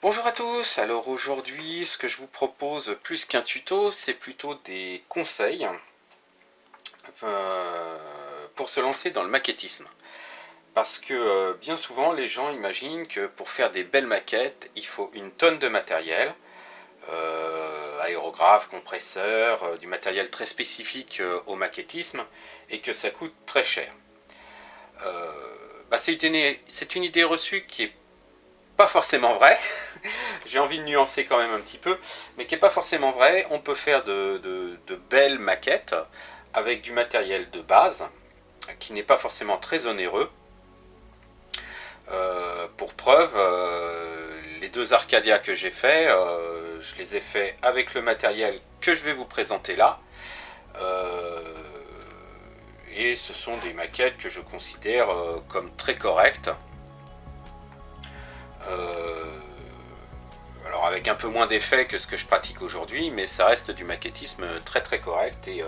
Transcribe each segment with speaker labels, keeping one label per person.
Speaker 1: Bonjour à tous, alors aujourd'hui ce que je vous propose plus qu'un tuto, c'est plutôt des conseils pour se lancer dans le maquettisme. Parce que bien souvent les gens imaginent que pour faire des belles maquettes, il faut une tonne de matériel, aérographe, compresseur, du matériel très spécifique au maquettisme, et que ça coûte très cher. C'est une idée reçue qui est pas forcément vraie. J'ai envie de nuancer quand même un petit peu, mais qui n'est pas forcément vrai. On peut faire de belles maquettes avec du matériel de base, qui n'est pas forcément très onéreux. Pour preuve, les deux Arcadia que j'ai fait, je les ai fait avec le matériel que je vais vous présenter là. Et ce sont des maquettes que je considère comme très correctes. Alors avec un peu moins d'effet que ce que je pratique aujourd'hui, mais ça reste du maquettisme très très correct et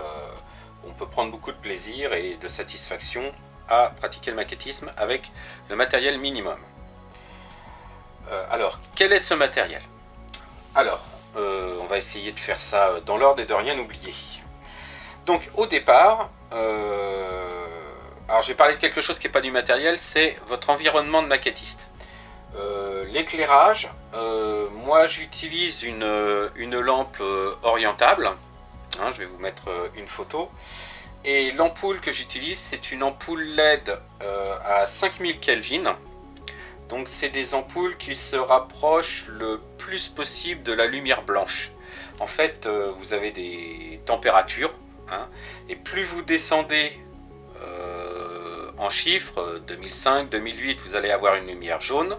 Speaker 1: on peut prendre beaucoup de plaisir et de satisfaction à pratiquer le maquettisme avec le matériel minimum. Alors, quel est ce matériel? Alors, on va essayer de faire ça dans l'ordre et de rien oublier. Donc au départ, alors je vais parler de quelque chose qui n'est pas du matériel, c'est votre environnement de maquettiste. L'éclairage, moi j'utilise une lampe orientable, hein, je vais vous mettre une photo, et l'ampoule que j'utilise c'est une ampoule LED à 5000 Kelvin, donc c'est des ampoules qui se rapprochent le plus possible de la lumière blanche. En fait vous avez des températures, hein, et plus vous descendez en chiffres, 2005, 2008 vous allez avoir une lumière jaune,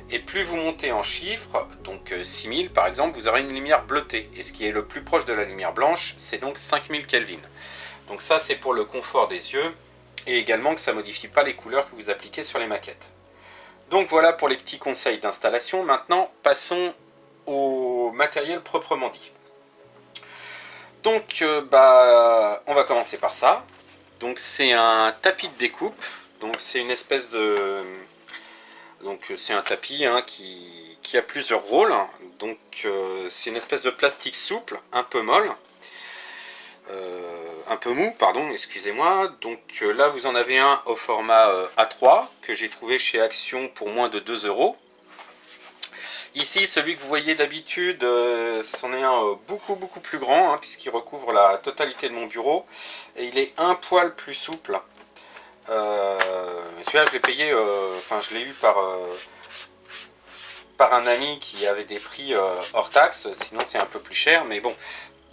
Speaker 1: et plus vous montez en chiffres, donc 6000 par exemple, vous aurez une lumière bleutée, et ce qui est le plus proche de la lumière blanche, c'est donc 5000 Kelvin. Donc ça c'est pour le confort des yeux, et également que ça ne modifie pas les couleurs que vous appliquez sur les maquettes. Donc voilà pour les petits conseils d'installation. Maintenant passons au matériel proprement dit. Donc on va commencer par ça. Donc c'est un tapis de découpe, donc c'est une espèce de... Donc c'est un tapis hein, qui a plusieurs rôles, donc c'est une espèce de plastique souple, un peu molle, un peu mou, pardon, excusez-moi. Donc là vous en avez un au format A3 que j'ai trouvé chez Action pour moins de 2 €. Ici, celui que vous voyez d'habitude, c'en est un beaucoup plus grand, hein, puisqu'il recouvre la totalité de mon bureau, et il est un poil plus souple. Celui-là, je l'ai payé, enfin, je l'ai eu par un ami qui avait des prix hors taxe, sinon c'est un peu plus cher, mais bon,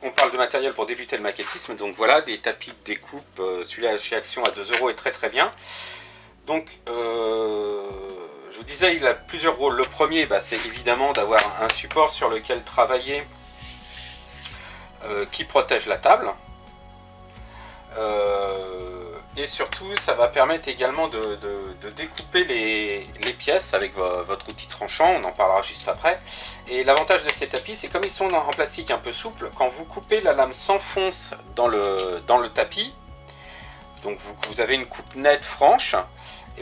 Speaker 1: on parle de matériel pour débuter le maquettisme, donc voilà, des tapis de découpe, celui-là chez Action à 2 € est très bien. Donc, je vous disais, il a plusieurs rôles. Le premier, c'est évidemment d'avoir un support sur lequel travailler qui protège la table. Et surtout, ça va permettre également de découper les pièces avec votre outil tranchant, on en parlera juste après. Et l'avantage de ces tapis, c'est comme ils sont en plastique un peu souple, quand vous coupez, la lame s'enfonce dans le tapis. Donc vous avez une coupe nette, franche,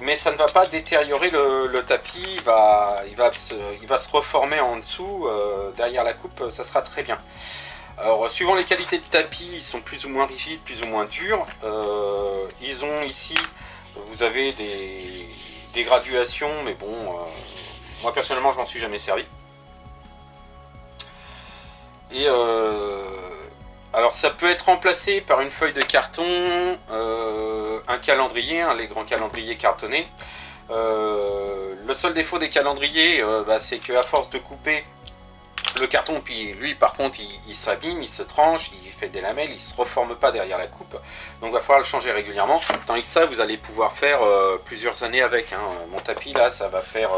Speaker 1: mais ça ne va pas détériorer le tapis, il va se reformer en dessous, derrière la coupe, ça sera très bien. Alors suivant les qualités de tapis, ils sont plus ou moins rigides, plus ou moins durs. Ils ont ici, vous avez des graduations, mais bon, moi personnellement je m'en suis jamais servi. Et alors ça peut être remplacé par une feuille de carton, un calendrier, hein, les grands calendriers cartonnés. Le seul défaut des calendriers, c'est qu'à force de couper le carton, puis lui par contre il s'abîme, il se tranche, il fait des lamelles, il ne se reforme pas derrière la coupe, donc il va falloir le changer régulièrement, tandis que ça vous allez pouvoir faire plusieurs années avec, hein. Mon tapis là ça va faire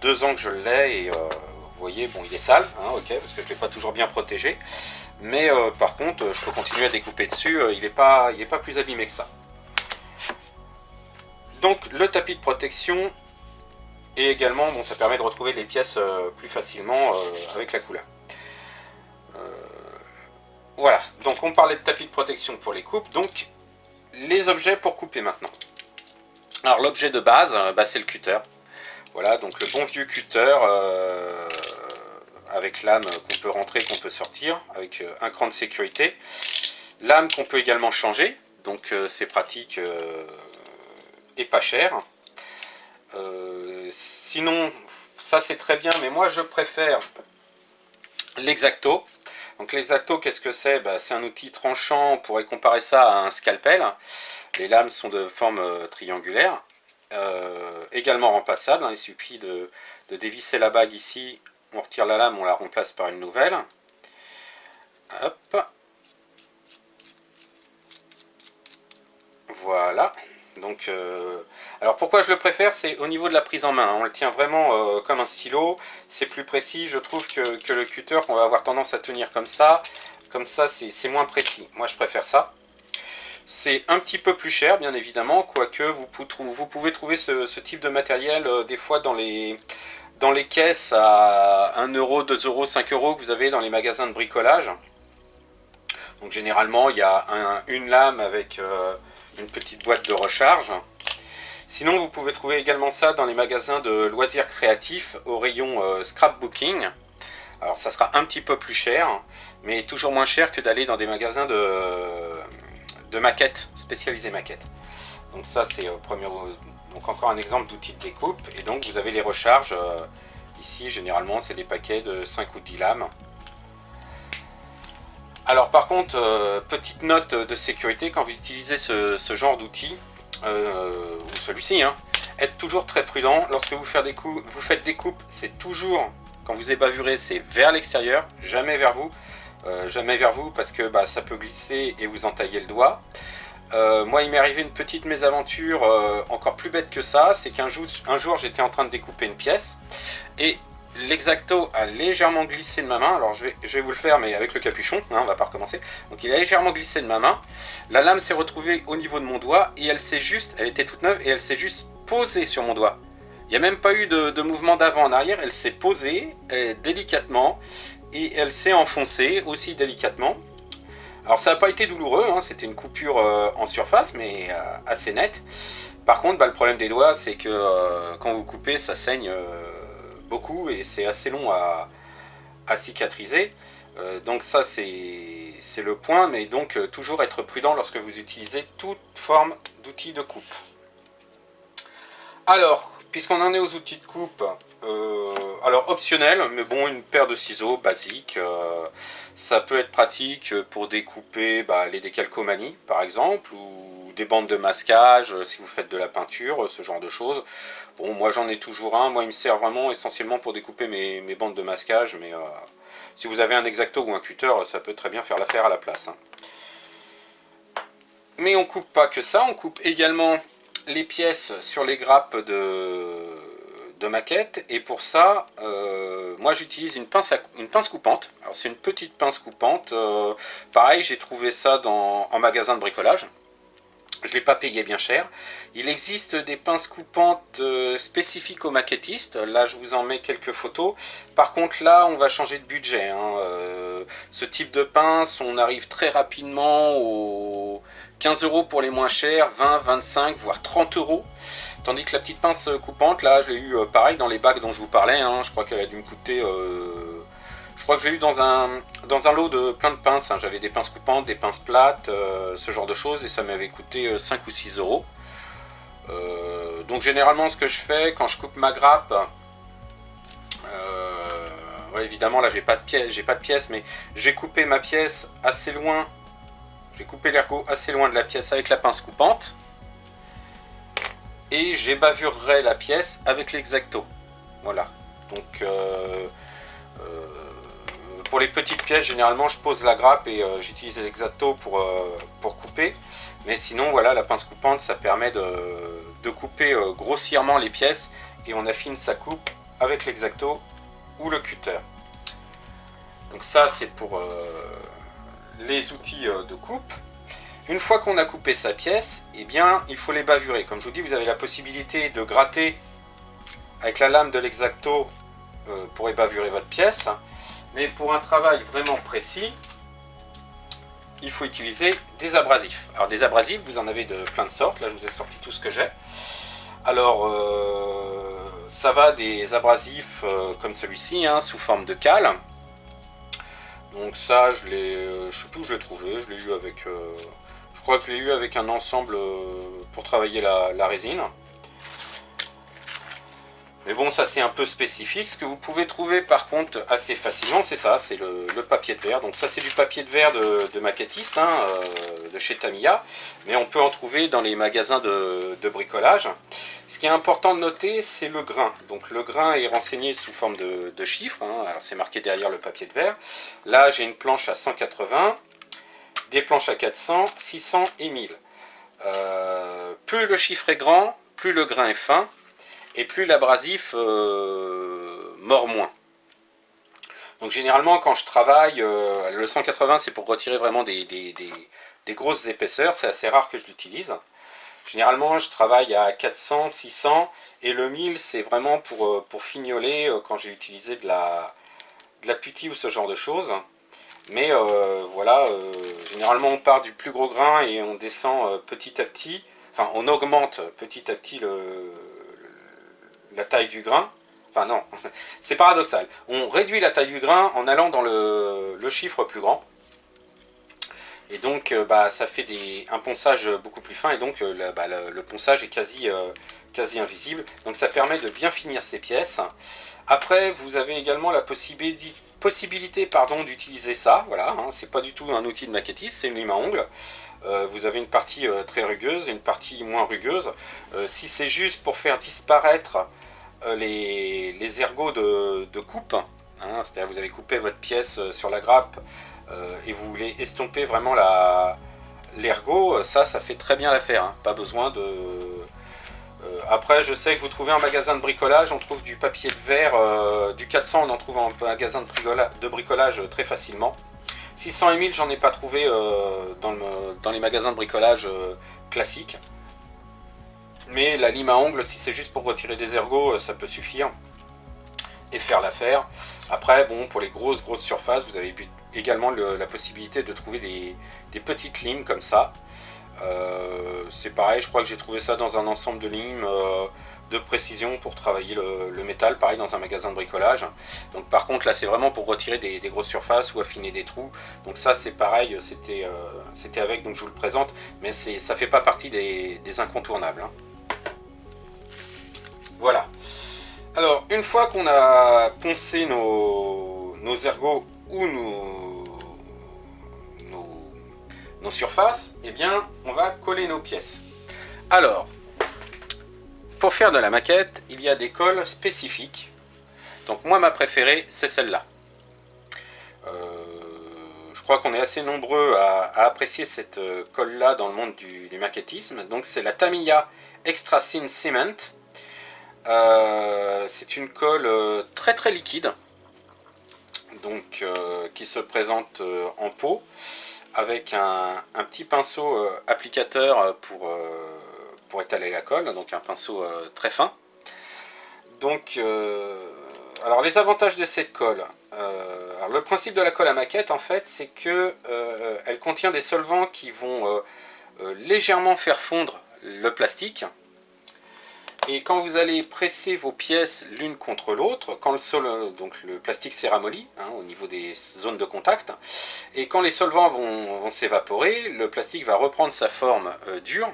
Speaker 1: 2 ans que je l'ai, et vous voyez, bon il est sale, hein, ok, parce que je ne l'ai pas toujours bien protégé, mais par contre je peux continuer à découper dessus, il n'est pas plus abîmé que ça. Donc le tapis de protection, et également bon, ça permet de retrouver les pièces plus facilement avec la couleur. Voilà, donc on parlait de tapis de protection pour les coupes, donc les objets pour couper maintenant. Alors l'objet de base, c'est le cutter. Voilà, donc le bon vieux cutter avec lame qu'on peut rentrer, qu'on peut sortir, avec un cran de sécurité. Lame qu'on peut également changer, donc c'est pratique et pas cher. Sinon, ça c'est très bien, mais moi je préfère l'X-Acto. Donc l'X-Acto, qu'est-ce que c'est? C'est un outil tranchant, on pourrait comparer ça à un scalpel. Les lames sont de forme triangulaire, également remplaçable, hein. Il suffit de dévisser la bague ici, on retire la lame, on la remplace par une nouvelle. Hop. Voilà. Donc, alors pourquoi je le préfère, c'est au niveau de la prise en main, hein. On le tient vraiment comme un stylo, c'est plus précis, je trouve que le cutter qu'on va avoir tendance à tenir comme ça c'est moins précis. Moi je préfère ça. C'est un petit peu plus cher bien évidemment, quoique vous pouvez trouver ce type de matériel des fois dans les caisses à 1 euro, 2 euros, 5 euros que vous avez dans les magasins de bricolage. Donc généralement il y a une lame avec une petite boîte de recharge. Sinon vous pouvez trouver également ça dans les magasins de loisirs créatifs au rayon scrapbooking. Alors ça sera un petit peu plus cher, mais toujours moins cher que d'aller dans des magasins de maquettes, spécialisés maquettes. Donc ça c'est donc encore un exemple d'outil de découpe. Et donc vous avez les recharges, ici généralement c'est des paquets de 5 ou 10 lames. Alors par contre, petite note de sécurité, quand vous utilisez ce genre d'outil, ou celui-ci, hein, être toujours très prudent. Lorsque vous faites des coupes, c'est toujours, quand vous ébavurez, c'est vers l'extérieur, jamais vers vous. Jamais vers vous parce que ça peut glisser et vous entailler le doigt. Moi il m'est arrivé une petite mésaventure encore plus bête que ça, c'est qu'un jour j'étais en train de découper une pièce et l'X-Acto a légèrement glissé de ma main. Alors je vais vous le faire mais avec le capuchon, hein, on va pas recommencer. Donc il a légèrement glissé de ma main, la lame s'est retrouvée au niveau de mon doigt et elle était toute neuve et elle s'est juste posée sur mon doigt. Il n'y a même pas eu de mouvement d'avant en arrière, elle s'est posée délicatement et elle s'est enfoncée aussi délicatement. Alors ça n'a pas été douloureux, hein, c'était une coupure en surface mais assez nette. Par contre le problème des doigts c'est que quand vous coupez ça saigne beaucoup et c'est assez long à cicatriser. Donc ça c'est le point, mais donc toujours être prudent lorsque vous utilisez toute forme d'outils de coupe. Alors, puisqu'on en est aux outils de coupe, alors optionnel, mais bon, une paire de ciseaux basique, ça peut être pratique pour découper les décalcomanies par exemple, ou des bandes de masquage si vous faites de la peinture, ce genre de choses. Bon, moi j'en ai toujours un, moi il me sert vraiment essentiellement pour découper mes bandes de masquage, mais si vous avez un X-Acto ou un cutter, ça peut très bien faire l'affaire à la place, hein. Mais on coupe pas que ça, on coupe également les pièces sur les grappes de maquette, et pour ça moi j'utilise une pince coupante. Alors c'est une petite pince coupante, pareil j'ai trouvé ça en magasin de bricolage, je ne l'ai pas payé bien cher. Il existe des pinces coupantes spécifiques aux maquettistes, là je vous en mets quelques photos. Par contre là on va changer de budget, hein. Ce type de pince on arrive très rapidement aux 15 euros pour les moins chers, 20, 25 voire 30 euros. Tandis que la petite pince coupante, là, je l'ai eu pareil dans les bagues dont je vous parlais, hein. Je crois qu'elle a dû me coûter... je crois que je l'ai eu dans un lot de plein de pinces, hein. J'avais des pinces coupantes, des pinces plates, ce genre de choses, et ça m'avait coûté 5 ou 6 euros. Donc généralement, ce que je fais, quand je coupe ma grappe... ouais, évidemment, là, j'ai pas de pièce, mais j'ai coupé ma pièce assez loin. J'ai coupé l'ergot assez loin de la pièce avec la pince coupante. Et j'ébavurerai la pièce avec l'X-Acto. Voilà. Donc pour les petites pièces, généralement je pose la grappe et j'utilise l'X-Acto pour couper. Mais sinon voilà, la pince coupante ça permet de couper grossièrement les pièces et on affine sa coupe avec l'X-Acto ou le cutter. Donc ça c'est pour les outils de coupe. Une fois qu'on a coupé sa pièce, eh bien, il faut les bavurer. Comme je vous dis, vous avez la possibilité de gratter avec la lame de l'X-Acto pour ébavurer votre pièce. Mais pour un travail vraiment précis, il faut utiliser des abrasifs. Alors des abrasifs, vous en avez de plein de sortes. Là, je vous ai sorti tout ce que j'ai. Alors, ça va des abrasifs comme celui-ci, hein, sous forme de cale. Donc ça, je sais plus où je l'ai trouvé, je l'ai eu avec... je crois que je l'ai eu avec un ensemble pour travailler la résine. Mais bon, ça c'est un peu spécifique. Ce que vous pouvez trouver par contre assez facilement, c'est ça, c'est le papier de verre. Donc ça c'est du papier de verre de maquettiste, hein, de chez Tamiya. Mais on peut en trouver dans les magasins de bricolage. Ce qui est important de noter, c'est le grain. Donc le grain est renseigné sous forme de chiffres, hein. Alors c'est marqué derrière le papier de verre. Là j'ai une planche à 180, des planches à 400, 600 et 1000. Plus le chiffre est grand, plus le grain est fin. Et plus l'abrasif mord moins. Donc généralement quand je travaille, le 180 c'est pour retirer vraiment des grosses épaisseurs, c'est assez rare que je l'utilise. Généralement je travaille à 400, 600 et le 1000 c'est vraiment pour fignoler quand j'ai utilisé de la putty ou ce genre de choses. Mais voilà, généralement on part du plus gros grain et on descend petit à petit, enfin on augmente petit à petit la taille du grain. Enfin non, c'est paradoxal. On réduit la taille du grain en allant dans le chiffre plus grand. Et donc ça fait un ponçage beaucoup plus fin et donc le ponçage est quasi invisible. Donc ça permet de bien finir ces pièces. Après vous avez également la possibilité d'utiliser ça. Voilà, hein, c'est pas du tout un outil de maquettiste, c'est une lime à ongles. Vous avez une partie très rugueuse et une partie moins rugueuse. Si c'est juste pour faire disparaître les ergots de coupe, hein, c'est-à-dire vous avez coupé votre pièce sur la grappe et vous voulez estomper vraiment l'ergot, ça fait très bien l'affaire, hein, pas besoin de... après je sais que vous trouvez en magasin de bricolage, on trouve du papier de verre, du 400 on en trouve en magasin de bricolage très facilement. 600 et 1000 j'en ai pas trouvé dans les magasins de bricolage classiques. Mais la lime à ongles, si c'est juste pour retirer des ergots, ça peut suffire et faire l'affaire. Après, bon, pour les grosses surfaces, vous avez également la possibilité de trouver des petites limes comme ça. C'est pareil, je crois que j'ai trouvé ça dans un ensemble de limes de précision pour travailler le métal, pareil dans un magasin de bricolage. Donc par contre là c'est vraiment pour retirer des grosses surfaces ou affiner des trous. Donc ça c'est pareil, c'était avec, donc je vous le présente, mais ça fait pas partie des incontournables, hein. Voilà. Alors une fois qu'on a poncé nos ergots ou nos surfaces, eh bien on va coller nos pièces. Alors pour faire de la maquette, il y a des colles spécifiques. Donc moi ma préférée c'est celle-là. Je crois qu'on est assez nombreux à apprécier cette colle-là dans le monde du maquettisme. Donc c'est la Tamiya Extra Thin Cement. C'est une colle très liquide, donc qui se présente en pot avec un petit pinceau applicateur pour étaler la colle, donc un pinceau très fin. Donc alors les avantages de cette colle, alors le principe de la colle à maquette en fait c'est que elle contient des solvants qui vont légèrement faire fondre le plastique. Et quand vous allez presser vos pièces l'une contre l'autre, quand donc le plastique s'est ramolli, hein, au niveau des zones de contact, et quand les solvants vont s'évaporer, le plastique va reprendre sa forme dure,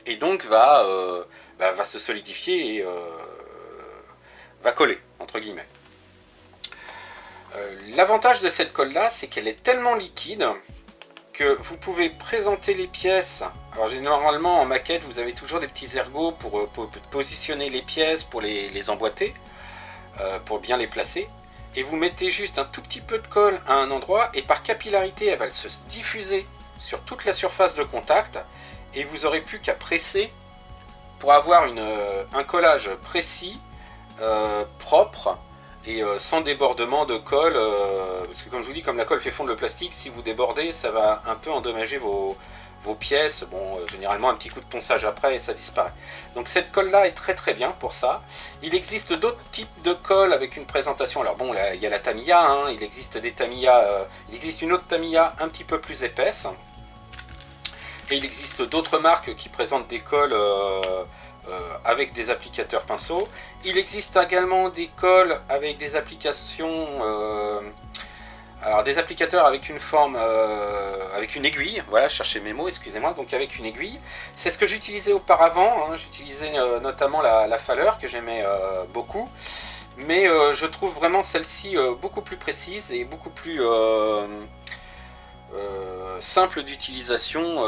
Speaker 1: et donc va se solidifier et va coller, entre guillemets. L'avantage de cette colle-là, c'est qu'elle est tellement liquide que vous pouvez présenter les pièces. Alors généralement en maquette vous avez toujours des petits ergots pour positionner les pièces, pour les emboîter, pour bien les placer, et vous mettez juste un tout petit peu de colle à un endroit et par capillarité elle va se diffuser sur toute la surface de contact et vous aurez plus qu'à presser pour avoir un collage précis, propre et sans débordement de colle, parce que comme je vous dis, comme la colle fait fondre le plastique, si vous débordez ça va un peu endommager vos pièces. Bon, généralement un petit coup de ponçage après et ça disparaît. Donc cette colle là est très bien pour ça. Il existe d'autres types de colle avec une présentation. Alors bon, là, il y a la Tamiya, hein, il existe des Tamiya, il existe une autre Tamiya un petit peu plus épaisse. Et il existe d'autres marques qui présentent des colles avec des applicateurs pinceaux. Il existe également des colles avec des applications, alors des applicateurs avec une forme, avec une aiguille, voilà, je cherchais mes mots, excusez-moi, donc avec une aiguille. C'est ce que j'utilisais auparavant, hein. J'utilisais notamment la Faller, que j'aimais beaucoup, mais je trouve vraiment celle-ci beaucoup plus précise et beaucoup plus simple d'utilisation,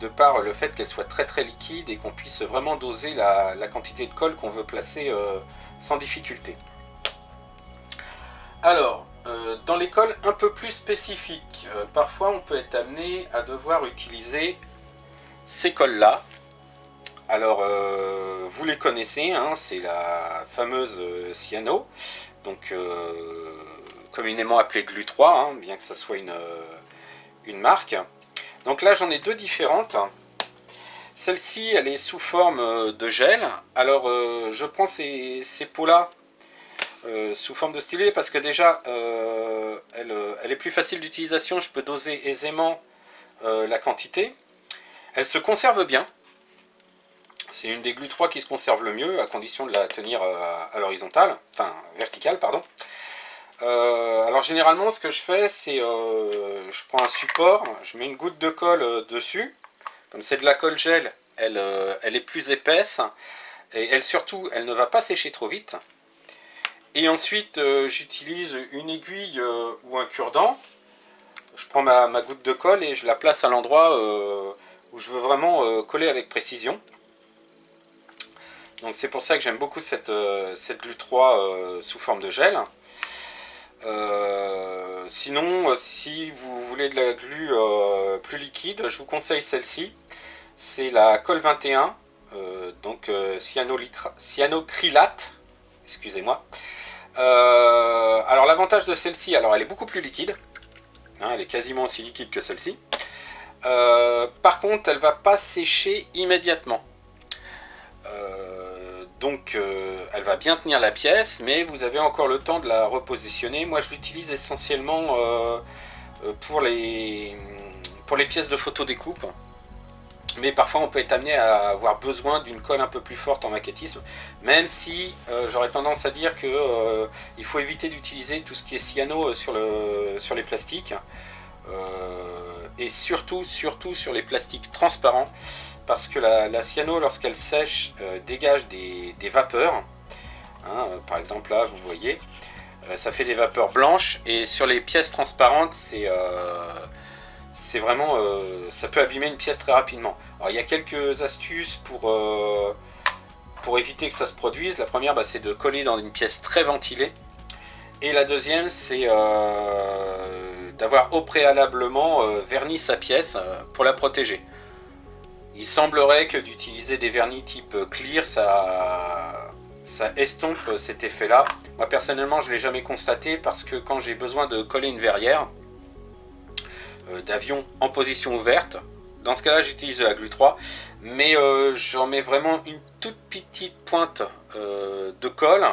Speaker 1: de par le fait qu'elle soit très très liquide et qu'on puisse vraiment doser la quantité de colle qu'on veut placer sans difficulté. Alors, dans les colles un peu plus spécifiques, parfois on peut être amené à devoir utiliser ces colles là. Alors vous les connaissez, hein, c'est la fameuse Ciano, donc communément appelée Glu 3, hein, bien que ça soit une marque. Donc là j'en ai deux différentes. Celle-ci elle est sous forme de gel. Alors je prends ces pots là sous forme de stylet parce que déjà elle est plus facile d'utilisation, je peux doser aisément la quantité. Elle se conserve bien. C'est une des Glu 3 qui se conserve le mieux, à condition de la tenir à l'horizontale, enfin verticale, pardon. Alors généralement ce que je fais c'est je prends un support, je mets une goutte de colle dessus, comme c'est de la colle gel, elle est plus épaisse et elle surtout elle ne va pas sécher trop vite. Et ensuite j'utilise une aiguille ou un cure-dent, je prends ma goutte de colle et je la place à l'endroit où je veux vraiment coller avec précision. Donc c'est pour ça que j'aime beaucoup cette Glu 3 sous forme de gel. Sinon, si vous voulez de la glu plus liquide, je vous conseille celle-ci. C'est la colle 21, donc cyanocrylate, excusez-moi. Alors l'avantage de celle-ci, alors elle est beaucoup plus liquide, hein, elle est quasiment aussi liquide que celle-ci. Par contre, elle va pas sécher immédiatement. Donc elle va bien tenir la pièce, mais vous avez encore le temps de la repositionner. Moi je l'utilise essentiellement pour les pièces de photo découpe. Mais parfois on peut être amené à avoir besoin d'une colle un peu plus forte en maquettisme, même si j'aurais tendance à dire que il faut éviter d'utiliser tout ce qui est cyano sur les plastiques. Et surtout sur les plastiques transparents, parce que la cyano lorsqu'elle sèche dégage des vapeurs, hein, par exemple là vous voyez ça fait des vapeurs blanches, et sur les pièces transparentes c'est vraiment ça peut abîmer une pièce très rapidement. Alors il y a quelques astuces pour éviter que ça se produise. La première c'est de coller dans une pièce très ventilée, et la deuxième c'est d'avoir au préalablement verni sa pièce pour la protéger. Il semblerait que d'utiliser des vernis type clear, ça estompe cet effet là. Moi personnellement je ne l'ai jamais constaté, parce que quand j'ai besoin de coller une verrière d'avion en position ouverte, dans ce cas là j'utilise la Glu 3, mais j'en mets vraiment une toute petite pointe de colle,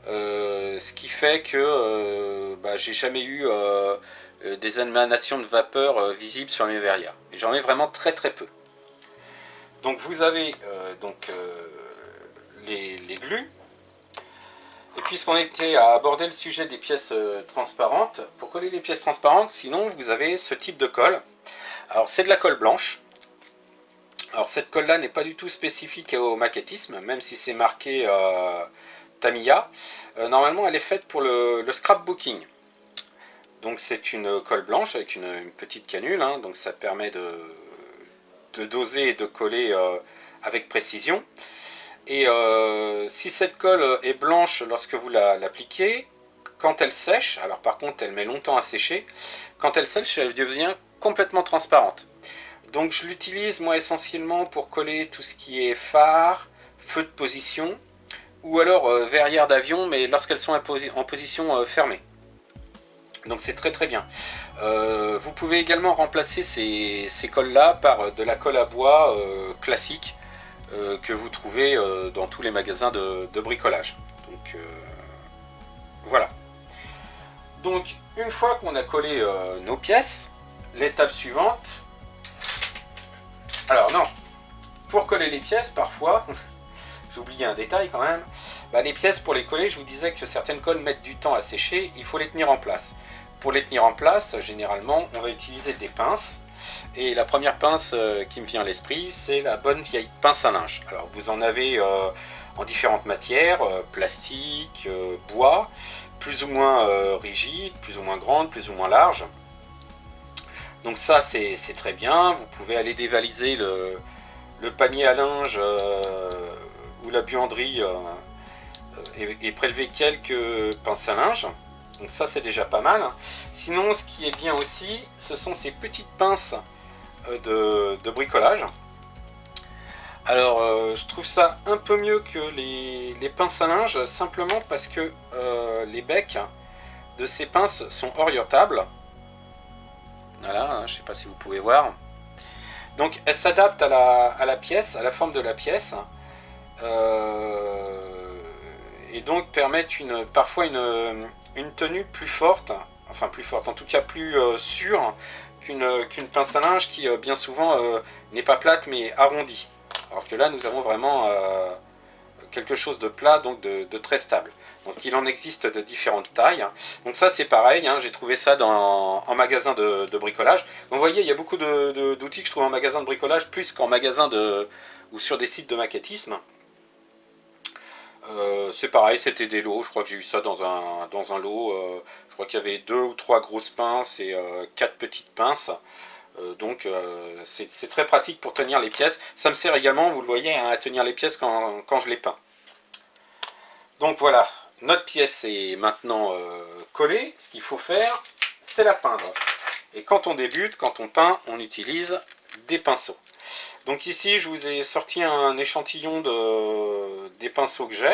Speaker 1: ce qui fait que j'ai jamais eu des émanations de vapeur visibles sur mes verrières, et j'en mets vraiment très très peu. Donc vous avez les glus. Et puisqu'on était à aborder le sujet des pièces transparentes, pour coller les pièces transparentes, sinon vous avez ce type de colle. Alors c'est de la colle blanche. Alors cette colle là n'est pas du tout spécifique au maquettisme, même si c'est marqué Tamiya. Normalement elle est faite pour le scrapbooking. Donc c'est une colle blanche avec une petite canule, hein, donc ça permet de doser et de coller avec précision. Et si cette colle est blanche lorsque vous l'appliquez, quand elle sèche, alors par contre elle met longtemps à sécher, quand elle sèche elle devient complètement transparente. Donc je l'utilise moi essentiellement pour coller tout ce qui est phare, feu de position, ou alors verrière d'avion, mais lorsqu'elles sont en position fermée. Donc c'est très très bien. Vous pouvez également remplacer ces colles là par de la colle à bois classique, que vous trouvez dans tous les magasins de bricolage. Donc voilà. Donc une fois qu'on a collé nos pièces, l'étape suivante, alors non, pour coller les pièces parfois j'ai oublié un détail quand même. Bah, les pièces pour les coller, je vous disais que certaines colles mettent du temps à sécher, il faut les tenir en place. Pour les tenir en place, généralement, on va utiliser des pinces. Et la première pince qui me vient à l'esprit, c'est la bonne vieille pince à linge. Alors vous en avez en différentes matières, plastique, bois, plus ou moins rigide, plus ou moins grande, plus ou moins large. Donc ça c'est très bien, vous pouvez aller dévaliser le panier à linge ou la buanderie et prélever quelques pinces à linge. Donc ça c'est déjà pas mal. Sinon ce qui est bien aussi, ce sont ces petites pinces de bricolage. Alors je trouve ça un peu mieux que les pinces à linge, simplement parce que les becs de ces pinces sont orientables. Voilà, hein, je ne sais pas si vous pouvez voir. Donc elles s'adaptent à la pièce, à la forme de la pièce. Et donc permettent parfois une tenue plus forte, enfin plus forte, en tout cas plus sûre qu'une pince à linge qui bien souvent n'est pas plate mais arrondie. Alors que là nous avons vraiment quelque chose de plat, donc de très stable. Donc il en existe de différentes tailles. Donc ça c'est pareil, hein, j'ai trouvé ça en magasin de bricolage. Donc vous voyez, il y a beaucoup d'outils que je trouve en magasin de bricolage plus qu'en magasin ou sur des sites de maquettisme. C'est pareil, c'était des lots, je crois que j'ai eu ça dans un lot. Je crois qu'il y avait 2 ou 3 grosses pinces et 4 petites pinces. Donc c'est très pratique pour tenir les pièces. Ça me sert également, vous le voyez, hein, à tenir les pièces quand je les peins. Donc voilà, notre pièce est maintenant collée. Ce qu'il faut faire, c'est la peindre. Et quand on débute, quand on peint, on utilise des pinceaux. Donc ici, je vous ai sorti un échantillon des pinceaux que j'ai.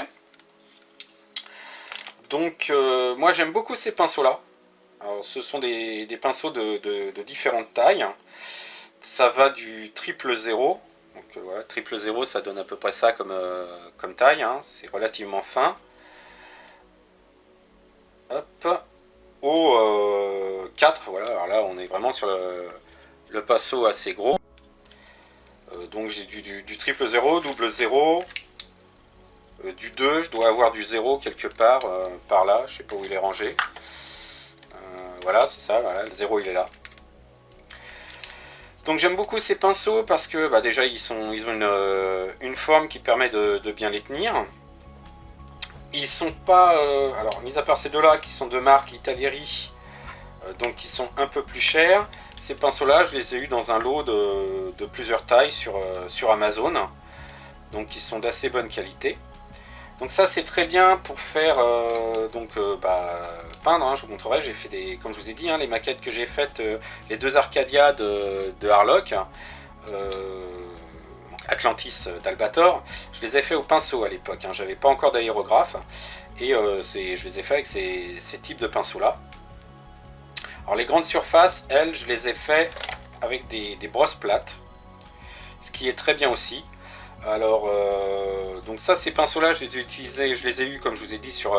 Speaker 1: Donc moi j'aime beaucoup ces pinceaux-là. Alors, ce sont des pinceaux de différentes tailles. Ça va du triple 0. Donc voilà, triple 0, ça donne à peu près ça comme taille. Hein. C'est relativement fin. Hop. Au 4, voilà. Alors là, on est vraiment sur le pinceau assez gros. Donc j'ai du triple 0, double 0. Du 2, je dois avoir du 0 quelque part, par là. Je sais pas où il est rangé. Voilà, c'est ça, voilà, le 0 il est là. Donc j'aime beaucoup ces pinceaux parce que bah, déjà ils ont une forme qui permet de bien les tenir. Ils sont pas, alors mis à part ces deux là qui sont de marque Italieri, donc qui sont un peu plus chers, ces pinceaux là je les ai eu dans un lot de plusieurs tailles sur Amazon, donc qui sont d'assez bonne qualité. Donc ça c'est très bien pour faire peindre, hein, je vous montrerai, j'ai fait comme je vous ai dit, hein, les maquettes que j'ai faites, les 2 Arcadia de Harlock, Atlantis d'Albator, je les ai fait au pinceau à l'époque, hein, j'avais pas encore d'aérographe, et je les ai fait avec ces types de pinceaux là. Alors les grandes surfaces, elles, je les ai fait avec des brosses plates, ce qui est très bien aussi. Alors, donc ça, ces pinceaux-là, je les ai utilisés, je les ai eus, comme je vous ai dit, sur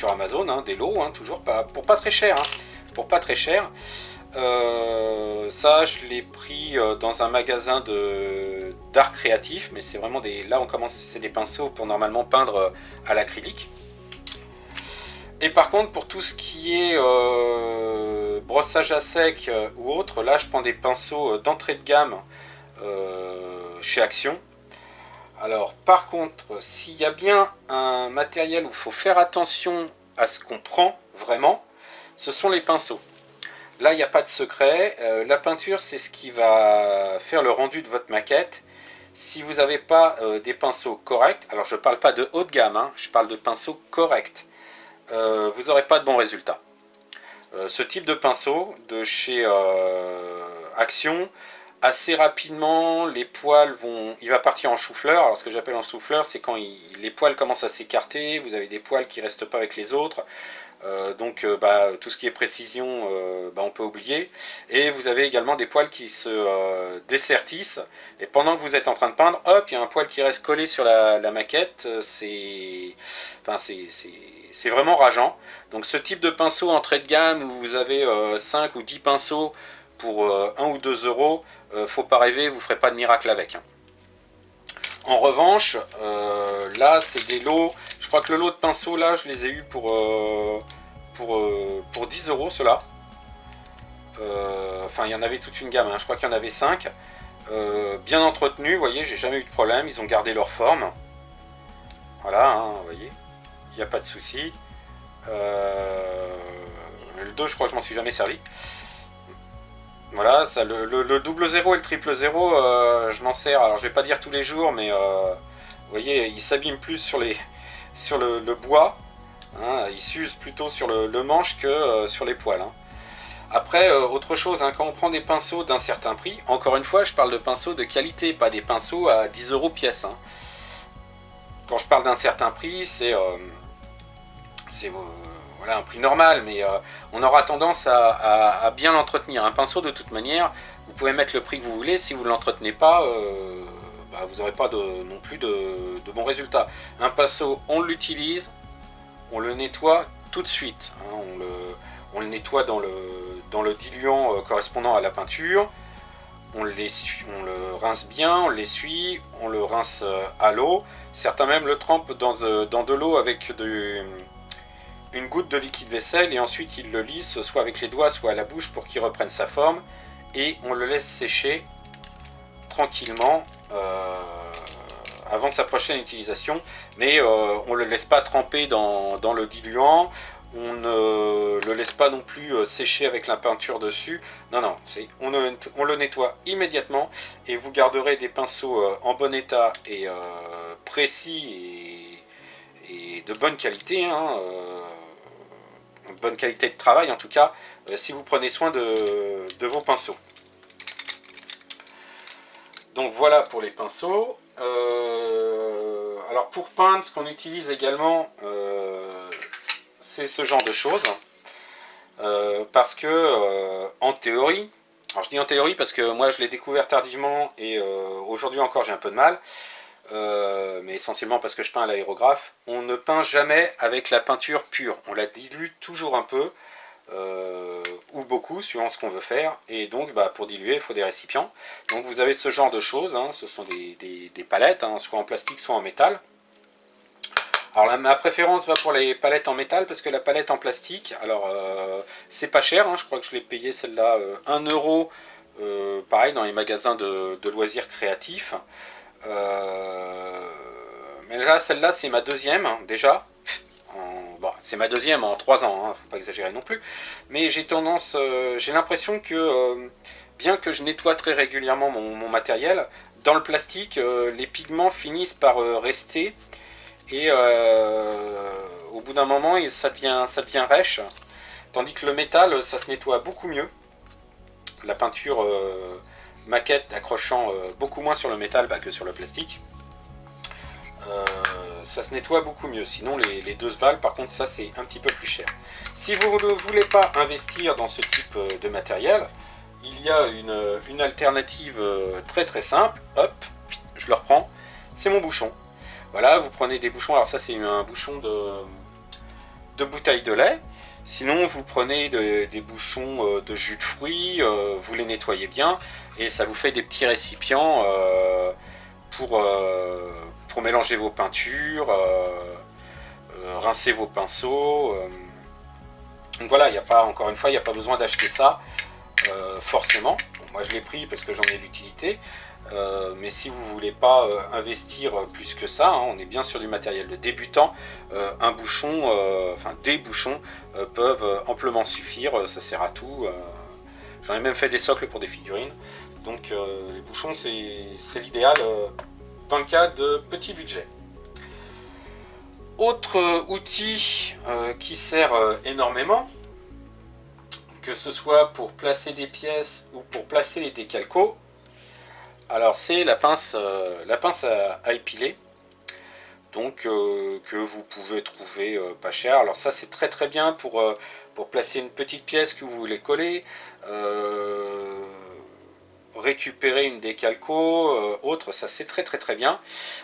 Speaker 1: Amazon, hein, des lots, hein, toujours pour pas très cher, hein, pour pas très cher. Ça, je l'ai pris dans un magasin d'art créatif, mais c'est vraiment là, c'est des pinceaux pour normalement peindre à l'acrylique. Et par contre, pour tout ce qui est brossage à sec ou autre, là, je prends des pinceaux d'entrée de gamme chez Action. Alors par contre, s'il y a bien un matériel où il faut faire attention à ce qu'on prend vraiment, ce sont les pinceaux. Là, il n'y a pas de secret. La peinture, c'est ce qui va faire le rendu de votre maquette. Si vous n'avez pas des pinceaux corrects, alors je ne parle pas de haut de gamme, hein, je parle de pinceaux corrects, vous n'aurez pas de bons résultats. Ce type de pinceau de chez Action, assez rapidement, les poils il va partir en chou-fleur. Alors ce que j'appelle en chou-fleur, c'est quand les poils commencent à s'écarter, vous avez des poils qui ne restent pas avec les autres. Tout ce qui est précision, on peut oublier. Et vous avez également des poils qui se dessertissent. Et pendant que vous êtes en train de peindre, hop, il y a un poil qui reste collé sur la maquette. C'est vraiment rageant. Donc ce type de pinceau entrée de gamme où vous avez 5 ou 10 pinceaux pour 1 ou 2 euros, faut pas rêver, vous ferez pas de miracle avec. En revanche, là c'est des lots, je crois que le lot de pinceaux là je les ai eu pour 10 euros ceux-là. Enfin il y en avait toute une gamme, hein. Je crois qu'il y en avait 5. Bien entretenus, vous voyez, j'ai jamais eu de problème, ils ont gardé leur forme. Voilà, hein, vous voyez, il n'y a pas de souci. Le 2 je crois que je m'en suis jamais servi. Voilà, ça, le double 0 et le triple 0, je m'en sers, alors je vais pas dire tous les jours, mais vous voyez, il s'abîme plus sur le bois, hein, il s'use plutôt sur le manche que sur les poils. Hein. Après, autre chose, hein, quand on prend des pinceaux d'un certain prix, encore une fois, je parle de pinceaux de qualité, pas des pinceaux à 10 euros pièce. Hein. Quand je parle d'un certain prix, c'est voilà, un prix normal, mais on aura tendance à bien l'entretenir. Un pinceau, de toute manière, vous pouvez mettre le prix que vous voulez, si vous ne l'entretenez pas, bah, vous n'aurez pas non plus de bons résultats. Un pinceau, on l'utilise, on le nettoie tout de suite. Hein, on le nettoie dans le diluant correspondant à la peinture. On le rince bien, on l'essuie, on le rince à l'eau. Certains même le trempent dans de l'eau avec une goutte de liquide vaisselle et ensuite ils le lissent soit avec les doigts, soit à la bouche pour qu'il reprenne sa forme. Et on le laisse sécher tranquillement avant sa prochaine utilisation. Mais on ne le laisse pas tremper dans le diluant. On ne le laisse pas non plus sécher avec la peinture dessus. Non, non, on le nettoie immédiatement et vous garderez des pinceaux en bon état et précis et de bonne qualité. Hein, bonne qualité de travail en tout cas, si vous prenez soin de vos pinceaux. Donc voilà pour les pinceaux. Alors pour peindre, ce qu'on utilise également, c'est ce genre de choses. Parce que en théorie, alors je dis en théorie parce que moi je l'ai découvert tardivement et aujourd'hui encore j'ai un peu de mal, mais essentiellement parce que je peins à l'aérographe, on ne peint jamais avec la peinture pure, on la dilue toujours un peu, ou beaucoup suivant ce qu'on veut faire, et donc bah, pour diluer il faut des récipients. Donc vous avez ce genre de choses, hein, ce sont des palettes, hein, soit en plastique soit en métal. Alors ma préférence va pour les palettes en métal parce que la palette en plastique, alors c'est pas cher, hein, je crois que je l'ai payé celle-là 1 euro, pareil dans les magasins de loisirs créatifs. Mais là, celle-là, c'est ma deuxième, hein, déjà. Bon, c'est ma deuxième en 3 ans, hein, faut pas exagérer non plus. Mais j'ai l'impression que, bien que je nettoie très régulièrement mon matériel, dans le plastique, les pigments finissent par rester. Et au bout d'un moment, ça devient rêche. Tandis que le métal, ça se nettoie beaucoup mieux. La peinture maquette accrochant beaucoup moins sur le métal que sur le plastique. Ça se nettoie beaucoup mieux. Sinon, les 2 valent, par contre, ça c'est un petit peu plus cher. Si vous ne voulez pas investir dans ce type de matériel, il y a une alternative très très simple. Hop, je le reprends. C'est mon bouchon. Voilà, vous prenez des bouchons. Alors ça, c'est un bouchon de bouteille de lait. Sinon, vous prenez des bouchons de jus de fruits, vous les nettoyez bien et ça vous fait des petits récipients pour mélanger vos peintures, rincer vos pinceaux. Donc voilà, encore une fois, il n'y a pas besoin d'acheter ça forcément. Bon, moi, je l'ai pris parce que j'en ai l'utilité. Mais si vous ne voulez pas investir plus que ça, hein, on est bien sur du matériel de débutant, un bouchon, enfin des bouchons peuvent amplement suffire, ça sert à tout. J'en ai même fait des socles pour des figurines. Donc les bouchons c'est l'idéal dans le cas de petits budgets. Autre outil qui sert énormément, que ce soit pour placer des pièces ou pour placer les décalcos, alors c'est la pince à épiler, donc que vous pouvez trouver pas cher. Alors ça c'est très très bien pour placer une petite pièce que vous voulez coller, récupérer une décalco, autre, ça c'est très très très bien.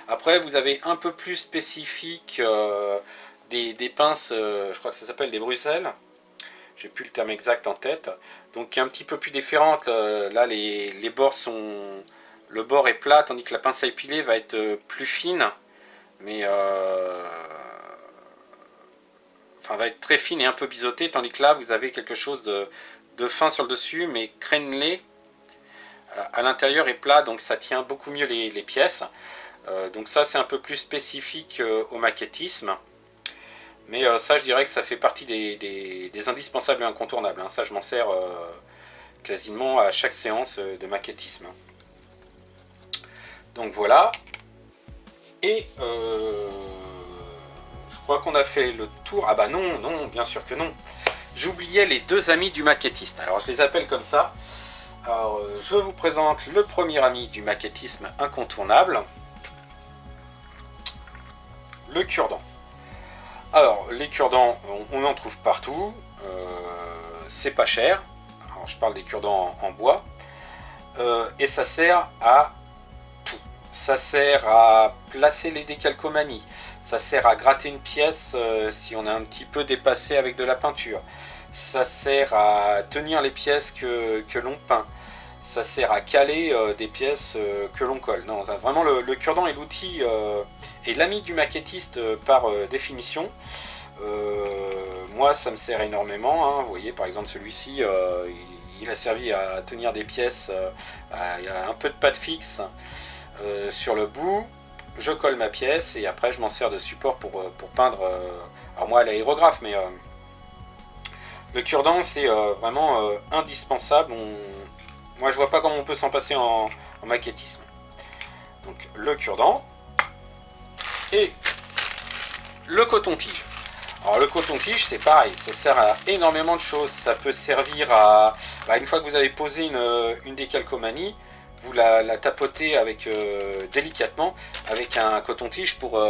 Speaker 1: Après vous avez un peu plus spécifique des pinces, je crois que ça s'appelle des Bruxelles. J'ai plus le terme exact en tête, donc qui est un petit peu plus différente. Là les bords sont... le bord est plat, tandis que la pince à épiler va être plus fine, mais enfin va être très fine et un peu biseautée, tandis que là vous avez quelque chose de fin sur le dessus, mais crénelé à l'intérieur est plat, donc ça tient beaucoup mieux les pièces. Donc ça c'est un peu plus spécifique au maquettisme. Mais ça, je dirais que ça fait partie des indispensables et incontournables. Hein. Ça, je m'en sers quasiment à chaque séance de maquettisme. Donc voilà. Et je crois qu'on a fait le tour. Ah bah non, non, bien sûr que non. J'oubliais les deux amis du maquettiste. Alors, je les appelle comme ça. Alors, je vous présente le premier ami du maquettisme incontournable. Le cure-dent. Alors, les cure-dents, on en trouve partout, c'est pas cher, alors je parle des cure-dents en bois, et ça sert à tout. Ça sert à placer les décalcomanies, ça sert à gratter une pièce si on a un petit peu dépassé avec de la peinture, ça sert à tenir les pièces que l'on peint, ça sert à caler des pièces que l'on colle. Non, vraiment le cure-dent est l'outil et l'ami du maquettiste par définition. Moi ça me sert énormément, hein. Vous voyez par exemple celui-ci il a servi à tenir des pièces, il y a un peu de pâte fixe sur le bout, je colle ma pièce et après je m'en sers de support pour peindre, alors moi à l'aérographe, mais le cure-dent c'est vraiment indispensable. Moi je vois pas comment on peut s'en passer en maquettisme. Donc le cure-dent et le coton-tige. Alors le coton-tige c'est pareil, ça sert à énormément de choses. Ça peut servir à... une fois que vous avez posé une décalcomanie, vous la tapotez avec, délicatement avec un coton-tige pour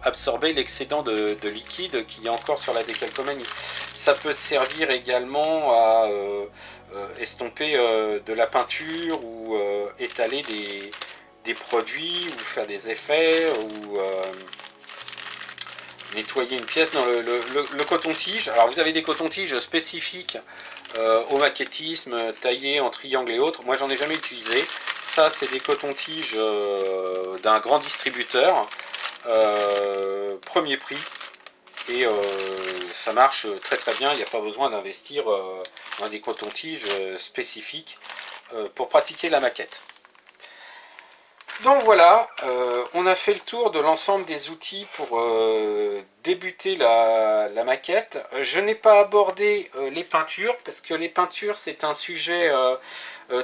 Speaker 1: absorber l'excédent de liquide qu'il y a encore sur la décalcomanie. Ça peut servir également à estomper de la peinture ou étaler des produits ou faire des effets ou nettoyer une pièce. Non, le coton-tige, alors vous avez des cotons-tiges spécifiques au maquettisme, taillés en triangle et autres. Moi j'en ai jamais utilisé. Ça c'est des cotons-tiges d'un grand distributeur, premier prix, et ça marche très très bien. Il n'y a pas besoin d'investir dans des cotons-tiges spécifiques pour pratiquer la maquette. Donc voilà, on a fait le tour de l'ensemble des outils pour débuter la maquette. Je n'ai pas abordé les peintures, parce que les peintures c'est un sujet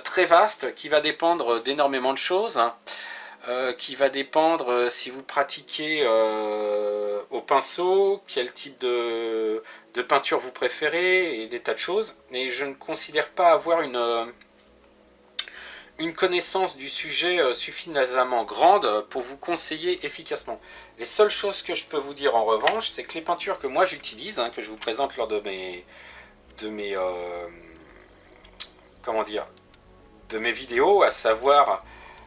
Speaker 1: très vaste qui va dépendre d'énormément de choses, qui va dépendre si vous pratiquez au pinceau, quel type de peinture vous préférez, et des tas de choses. Et je ne considère pas avoir une connaissance du sujet suffisamment grande pour vous conseiller efficacement. Les seules choses que je peux vous dire en revanche, c'est que les peintures que moi j'utilise, hein, que je vous présente lors de mes comment dire, de mes vidéos, à savoir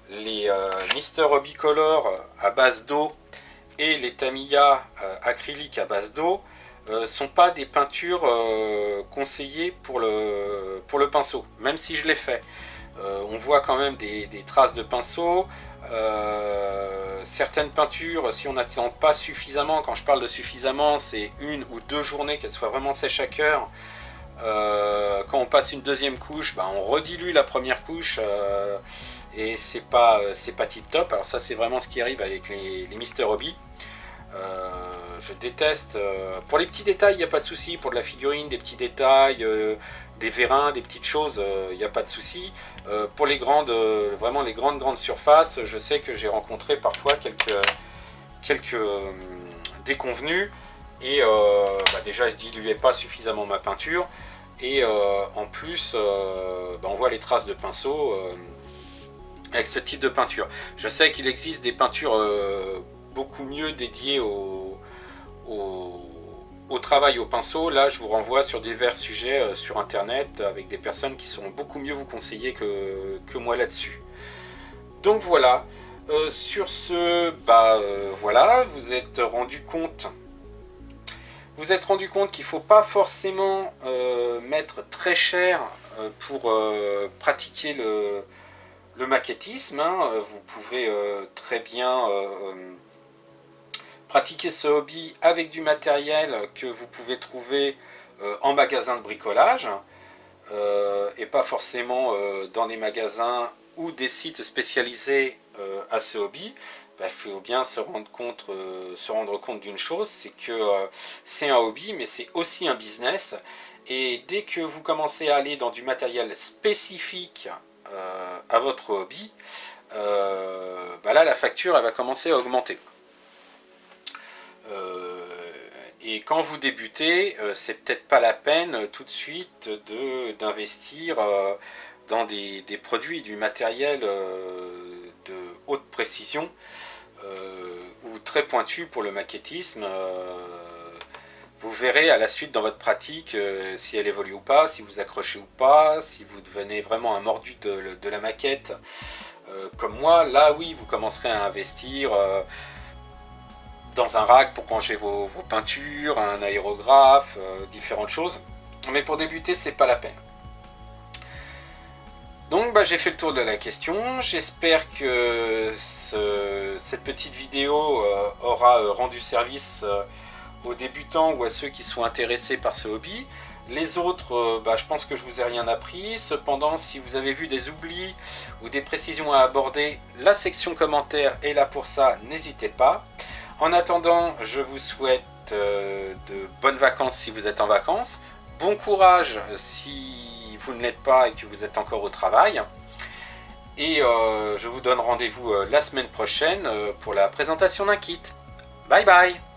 Speaker 1: les Mister Hobby Color à base d'eau et les Tamiya acryliques à base d'eau, sont pas des peintures conseillées pour le pinceau, même si je l'ai fait. On voit quand même des traces de pinceau. Certaines peintures, si on n'attend pas suffisamment, quand je parle de suffisamment, c'est 1 ou 2 journées qu'elles soient vraiment sèches à cœur. Quand on passe une deuxième couche, on redilue la première couche et c'est pas tip top. Alors ça c'est vraiment ce qui arrive avec les Mister Hobby. Je déteste, pour les petits détails il n'y a pas de souci, pour de la figurine, des petits détails, des vérins, des petites choses, il n'y a pas de souci. Pour les grandes, vraiment les grandes surfaces, je sais que j'ai rencontré parfois quelques déconvenus, et déjà je diluais pas suffisamment ma peinture, et en plus on voit les traces de pinceau avec ce type de peinture. Je sais qu'il existe des peintures beaucoup mieux dédiées au travail au pinceau. Là je vous renvoie sur divers sujets sur internet avec des personnes qui sauront beaucoup mieux vous conseiller que moi là-dessus. Donc voilà, sur ce, voilà, vous êtes rendu compte qu'il ne faut pas forcément mettre très cher pour pratiquer le maquettisme, hein, vous pouvez très bien pratiquer ce hobby avec du matériel que vous pouvez trouver en magasin de bricolage et pas forcément dans des magasins ou des sites spécialisés à ce hobby. Il faut bien se rendre compte d'une chose, c'est que c'est un hobby, mais c'est aussi un business. Et dès que vous commencez à aller dans du matériel spécifique à votre hobby, là la facture elle va commencer à augmenter. Et quand vous débutez, c'est peut-être pas la peine tout de suite d'investir dans des produits, du matériel de haute précision ou très pointu pour le maquettisme. Vous verrez à la suite dans votre pratique si elle évolue ou pas, si vous accrochez ou pas, si vous devenez vraiment un mordu de la maquette. Comme moi, là oui, vous commencerez à investir dans un rack pour ranger vos peintures, un aérographe, différentes choses. Mais pour débuter, c'est pas la peine. Donc j'ai fait le tour de la question. J'espère que cette petite vidéo aura rendu service aux débutants ou à ceux qui sont intéressés par ce hobby. Les autres, je pense que je vous ai rien appris. Cependant, si vous avez vu des oublis ou des précisions à aborder, la section commentaires est là pour ça, n'hésitez pas. En attendant, je vous souhaite de bonnes vacances si vous êtes en vacances. Bon courage si vous ne l'êtes pas et que vous êtes encore au travail. Et je vous donne rendez-vous la semaine prochaine pour la présentation d'un kit. Bye bye!